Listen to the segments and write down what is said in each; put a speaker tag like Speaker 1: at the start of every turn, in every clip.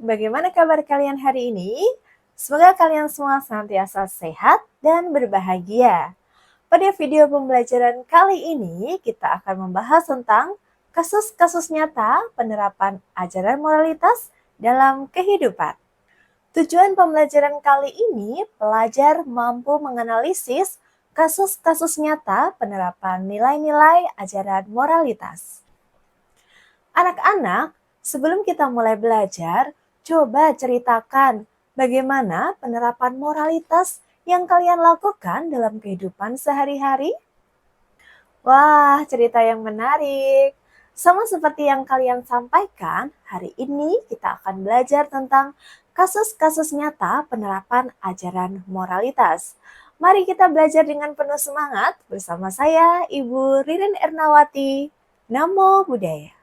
Speaker 1: bagaimana kabar kalian hari ini? Semoga kalian semua senantiasa sehat dan berbahagia. Pada video pembelajaran kali ini, kita akan membahas tentang kasus-kasus nyata penerapan ajaran moralitas dalam kehidupan. Tujuan pembelajaran kali ini, pelajar mampu menganalisis kasus-kasus nyata penerapan nilai-nilai ajaran moralitas. Anak-anak, sebelum kita mulai belajar, coba ceritakan bagaimana penerapan moralitas yang kalian lakukan dalam kehidupan sehari-hari. Wah, cerita yang menarik. Sama seperti yang kalian sampaikan, hari ini kita akan belajar tentang kasus-kasus nyata penerapan ajaran moralitas. Mari kita belajar dengan penuh semangat bersama saya, Ibu Ririn Ernawati. Namo Buddhaya.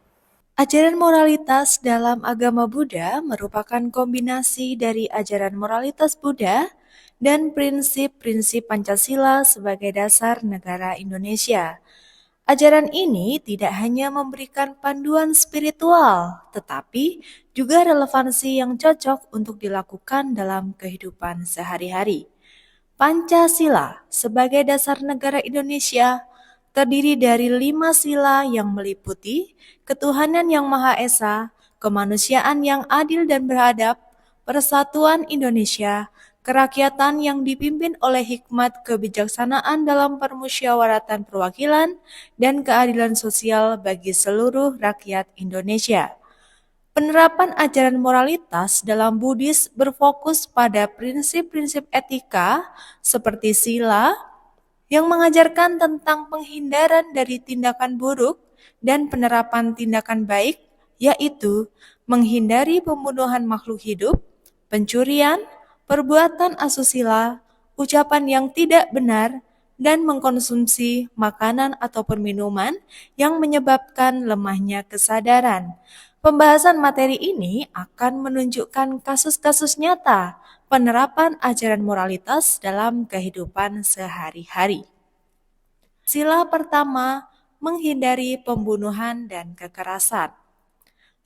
Speaker 1: Ajaran moralitas dalam agama Buddha merupakan kombinasi dari ajaran moralitas Buddha dan prinsip-prinsip Pancasila sebagai dasar negara Indonesia. Ajaran ini tidak hanya memberikan panduan spiritual, tetapi juga relevansi yang cocok untuk dilakukan dalam kehidupan sehari-hari. Pancasila sebagai dasar negara Indonesia terdiri dari 5 sila yang meliputi ketuhanan yang Maha Esa, kemanusiaan yang adil dan beradab, persatuan Indonesia, kerakyatan yang dipimpin oleh hikmat kebijaksanaan dalam permusyawaratan perwakilan, dan keadilan sosial bagi seluruh rakyat Indonesia. Penerapan ajaran moralitas dalam Buddhis berfokus pada prinsip-prinsip etika seperti sila yang mengajarkan tentang penghindaran dari tindakan buruk dan penerapan tindakan baik, yaitu menghindari pembunuhan makhluk hidup, pencurian, perbuatan asusila, ucapan yang tidak benar, dan mengkonsumsi makanan ataupun minuman yang menyebabkan lemahnya kesadaran. Pembahasan materi ini akan menunjukkan kasus-kasus nyata penerapan ajaran moralitas dalam kehidupan sehari-hari. Sila pertama, menghindari pembunuhan dan kekerasan.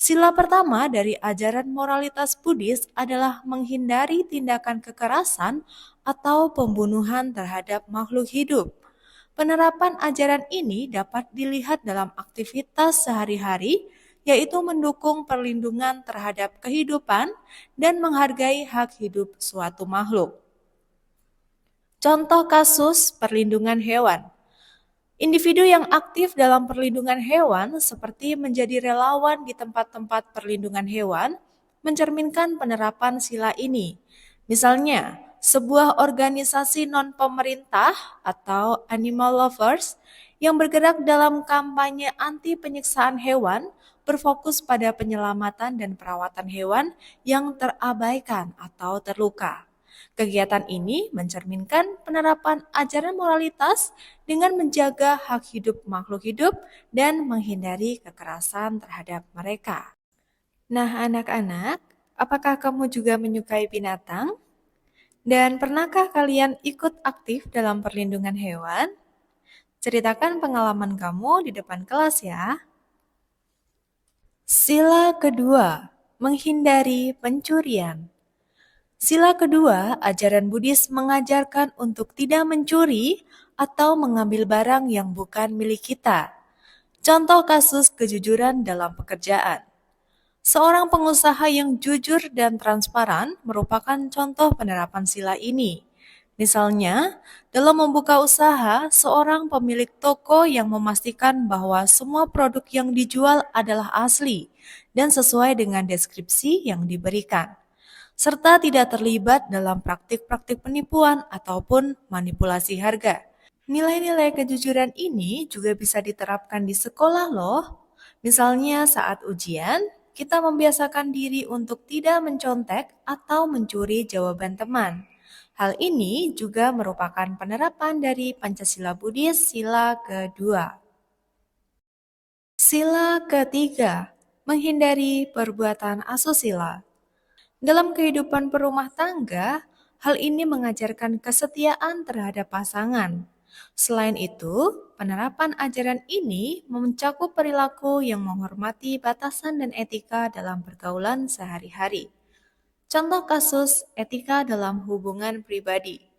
Speaker 1: Sila pertama dari ajaran moralitas Buddhis adalah menghindari tindakan kekerasan atau pembunuhan terhadap makhluk hidup. Penerapan ajaran ini dapat dilihat dalam aktivitas sehari-hari, yaitu mendukung perlindungan terhadap kehidupan dan menghargai hak hidup suatu makhluk. Contoh kasus perlindungan hewan. Individu yang aktif dalam perlindungan hewan seperti menjadi relawan di tempat-tempat perlindungan hewan mencerminkan penerapan sila ini. Misalnya, sebuah organisasi non-pemerintah atau animal lovers yang bergerak dalam kampanye anti penyiksaan hewan berfokus pada penyelamatan dan perawatan hewan yang terabaikan atau terluka. Kegiatan ini mencerminkan penerapan ajaran moralitas dengan menjaga hak hidup makhluk hidup dan menghindari kekerasan terhadap mereka. Nah, anak-anak, apakah kamu juga menyukai binatang? Dan pernahkah kalian ikut aktif dalam perlindungan hewan? Ceritakan pengalaman kamu di depan kelas ya. Sila kedua, menghindari pencurian. Sila kedua, ajaran Buddhis mengajarkan untuk tidak mencuri atau mengambil barang yang bukan milik kita. Contoh kasus kejujuran dalam pekerjaan. Seorang pengusaha yang jujur dan transparan merupakan contoh penerapan sila ini. Misalnya, dalam membuka usaha, seorang pemilik toko yang memastikan bahwa semua produk yang dijual adalah asli dan sesuai dengan deskripsi yang diberikan, serta tidak terlibat dalam praktik-praktik penipuan ataupun manipulasi harga. Nilai-nilai kejujuran ini juga bisa diterapkan di sekolah loh. Misalnya saat ujian, kita membiasakan diri untuk tidak mencontek atau mencuri jawaban teman. Hal ini juga merupakan penerapan dari Pancasila Buddhis sila kedua. Sila ketiga, menghindari perbuatan asusila. Dalam kehidupan perumah tangga, hal ini mengajarkan kesetiaan terhadap pasangan. Selain itu, penerapan ajaran ini mencakup perilaku yang menghormati batasan dan etika dalam pergaulan sehari-hari. Contoh kasus etika dalam hubungan pribadi.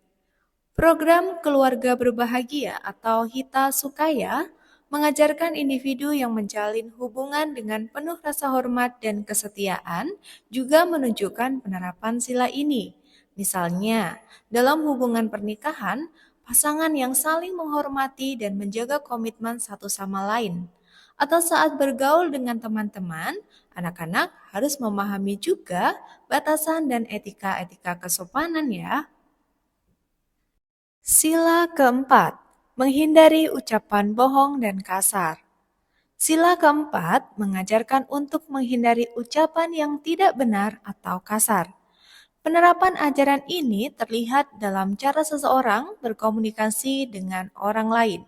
Speaker 1: Program Keluarga Berbahagia atau Hita Sukaya mengajarkan individu yang menjalin hubungan dengan penuh rasa hormat dan kesetiaan juga menunjukkan penerapan sila ini. Misalnya, dalam hubungan pernikahan, pasangan yang saling menghormati dan menjaga komitmen satu sama lain. Atau saat bergaul dengan teman-teman, anak-anak harus memahami juga batasan dan etika-etika kesopanan ya. Sila keempat, menghindari ucapan bohong dan kasar. Sila keempat mengajarkan untuk menghindari ucapan yang tidak benar atau kasar. Penerapan ajaran ini terlihat dalam cara seseorang berkomunikasi dengan orang lain.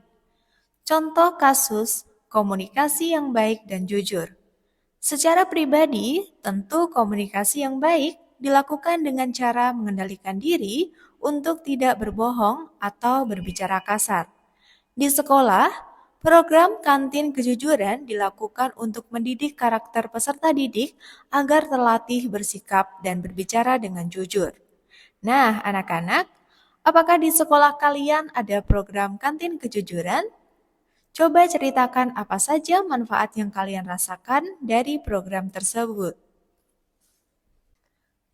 Speaker 1: Contoh kasus komunikasi yang baik dan jujur. Secara pribadi, tentu komunikasi yang baik dilakukan dengan cara mengendalikan diri untuk tidak berbohong atau berbicara kasar. Di sekolah, program kantin kejujuran dilakukan untuk mendidik karakter peserta didik agar terlatih bersikap dan berbicara dengan jujur. Nah, anak-anak, apakah di sekolah kalian ada program kantin kejujuran? Coba ceritakan apa saja manfaat yang kalian rasakan dari program tersebut.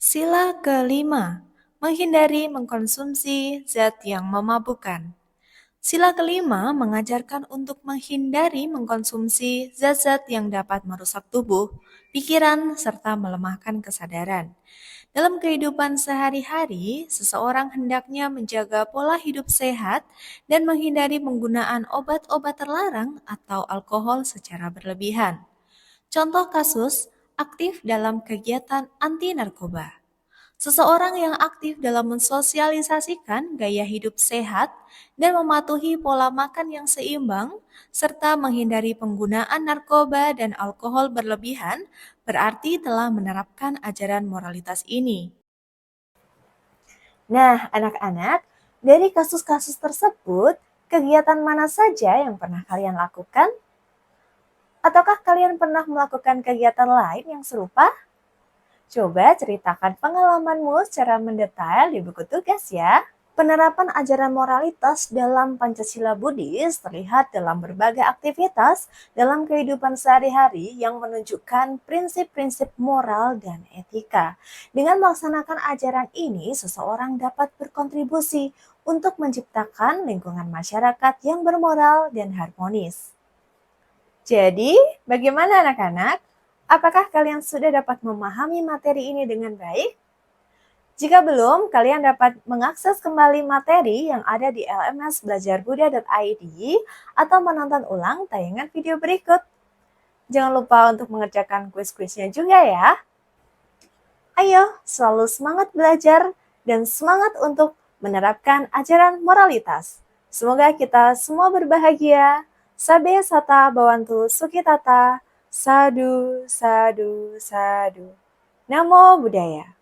Speaker 1: Sila kelima, menghindari mengkonsumsi zat yang memabukkan. Sila kelima mengajarkan untuk menghindari mengkonsumsi zat-zat yang dapat merusak tubuh, pikiran, serta melemahkan kesadaran. Dalam kehidupan sehari-hari, seseorang hendaknya menjaga pola hidup sehat dan menghindari penggunaan obat-obat terlarang atau alkohol secara berlebihan. Contoh kasus aktif dalam kegiatan anti narkoba. Seseorang yang aktif dalam mensosialisasikan gaya hidup sehat dan mematuhi pola makan yang seimbang, serta menghindari penggunaan narkoba dan alkohol berlebihan, berarti telah menerapkan ajaran moralitas ini. Nah, anak-anak, dari kasus-kasus tersebut, kegiatan mana saja yang pernah kalian lakukan? Ataukah kalian pernah melakukan kegiatan lain yang serupa? Coba ceritakan pengalamanmu secara mendetail di buku tugas ya. Penerapan ajaran moralitas dalam Pancasila Buddhis terlihat dalam berbagai aktivitas dalam kehidupan sehari-hari yang menunjukkan prinsip-prinsip moral dan etika. Dengan melaksanakan ajaran ini, seseorang dapat berkontribusi untuk menciptakan lingkungan masyarakat yang bermoral dan harmonis. Jadi, bagaimana anak-anak? Apakah kalian sudah dapat memahami materi ini dengan baik? Jika belum, kalian dapat mengakses kembali materi yang ada di lmsbelajarbuddha.id atau menonton ulang tayangan video berikut. Jangan lupa untuk mengerjakan kuis-kuisnya juga ya. Ayo, selalu semangat belajar dan semangat untuk menerapkan ajaran moralitas. Semoga kita semua berbahagia. Sabe sata bawantu sukitata. Sadu, sadu, sadu. Namo Buddhaya.